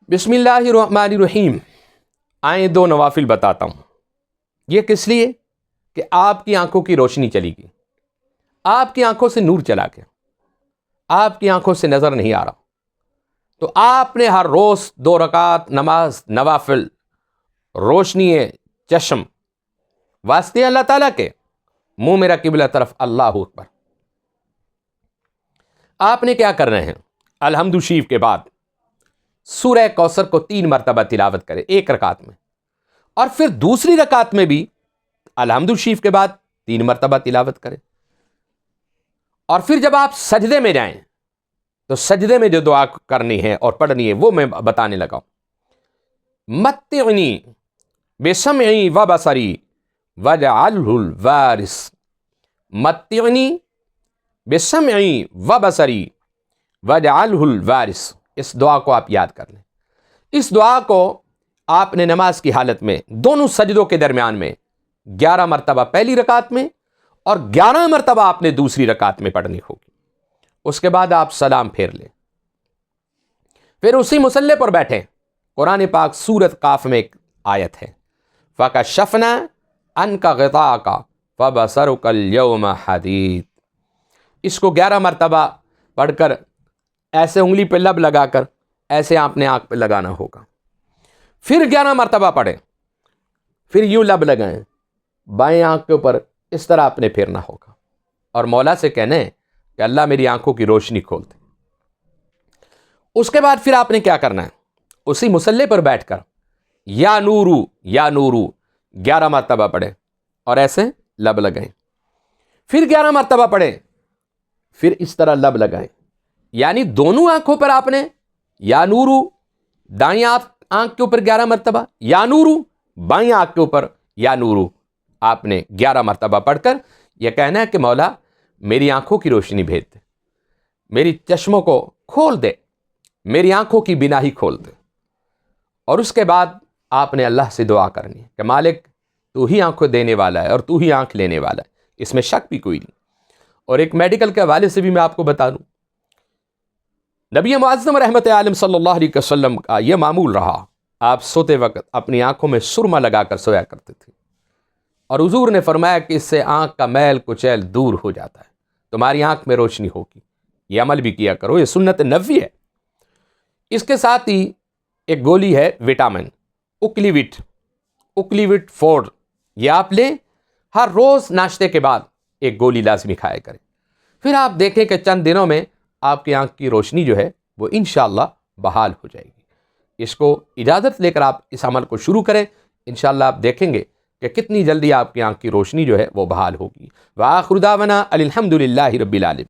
بسم اللہ الرحمن الرحیم. آئیں دو نوافل بتاتا ہوں. یہ کس لیے کہ آپ کی آنکھوں کی روشنی چلی گئی, آپ کی آنکھوں سے نور چلا گیا, آپ کی آنکھوں سے نظر نہیں آ رہا, تو آپ نے ہر روز 2 رکعت نماز نوافل روشنی چشم واسطے اللہ تعالیٰ کے, منہ میرا قبلہ طرف, اللہ اکبر. آپ نے کیا کرنا ہے؟ الحمد شریف کے بعد سورہ کوثر کو 3 مرتبہ تلاوت کرے 1 رکعت میں, اور پھر دوسری رکعت میں بھی الحمد شریف کے بعد 3 مرتبہ تلاوت کرے. اور پھر جب آپ سجدے میں جائیں تو سجدے میں جو دعا کرنی ہے اور پڑھنی ہے وہ میں بتانے لگا ہوں. متعنی بسمعی و بصری واجعلہ الوارث. متعنی بسمعی و بصری واجعلہ الوارث. اس دعا کو آپ یاد کر لیں. اس دعا کو آپ نے نماز کی حالت میں دونوں سجدوں کے درمیان میں 11 مرتبہ پہلی رکعت میں اور 11 مرتبہ آپ نے دوسری رکعت میں پڑھنی ہوگی. اس کے بعد آپ سلام پھیر لیں, پھر اسی مصلی پر بیٹھیں. قرآن پاک سورۃ قاف میں ایک آیت ہے, فَكَشَفْنَا عَنْكَ غِطَاءَكَ فَبَصَرُكَ الْيَوْمَ حَدِيدٌ. اس کو 11 مرتبہ پڑھ کر ایسے انگلی پہ لب لگا کر ایسے آپ نے آنکھ پہ لگانا ہوگا. پھر 11 مرتبہ پڑھیں, پھر یوں لب لگائیں, بائیں آنکھ کے اوپر اس طرح آپ نے پھیرنا ہوگا, اور مولا سے کہنا ہے کہ اللہ میری آنکھوں کی روشنی کھول دے. اس کے بعد پھر آپ نے کیا کرنا ہے؟ اسی مصلی پر بیٹھ کر یا نورو یا نورو 11 مرتبہ پڑھیں اور ایسے لب لگائیں. پھر 11 مرتبہ پڑھیں, پھر اس طرح لب لگائیں, یعنی دونوں آنکھوں پر آپ نے یا نورو دائیں آنکھ کے اوپر 11 مرتبہ, یا نورو بائیں آنکھ کے اوپر یا نورو آپ نے 11 مرتبہ پڑھ کر یہ کہنا ہے کہ مولا میری آنکھوں کی روشنی بھیج دے, میری چشموں کو کھول دے, میری آنکھوں کی بینائی کھول دے. اور اس کے بعد آپ نے اللہ سے دعا کرنی ہے کہ مالک تو ہی آنکھوں دینے والا ہے اور تو ہی آنکھ لینے والا ہے, اس میں شک بھی کوئی نہیں. اور ایک میڈیکل کے حوالے سے بھی میں آپ کو بتا دوں, نبی معظم رحمت عالم صلی اللہ علیہ وسلم کا یہ معمول رہا, آپ سوتے وقت اپنی آنکھوں میں سرما لگا کر سویا کرتے تھے, اور حضور نے فرمایا کہ اس سے آنکھ کا میل کچیل دور ہو جاتا ہے, تمہاری آنکھ میں روشنی ہوگی. یہ عمل بھی کیا کرو, یہ سنت نبوی ہے. اس کے ساتھ ہی ایک گولی ہے وٹامن اوکلیوٹ 4, یہ آپ لیں, ہر روز ناشتے کے بعد ایک گولی لازمی کھایا کریں. پھر آپ دیکھیں کہ چند دنوں میں آپ کی آنکھ کی روشنی جو ہے وہ انشاءاللہ بحال ہو جائے گی. اس کو اجازت لے کر آپ اس عمل کو شروع کریں, انشاءاللہ آپ دیکھیں گے کہ کتنی جلدی آپ کی آنکھ کی روشنی جو ہے وہ بحال ہوگی. وآخر دعوانا الحمدللہ رب العالمین.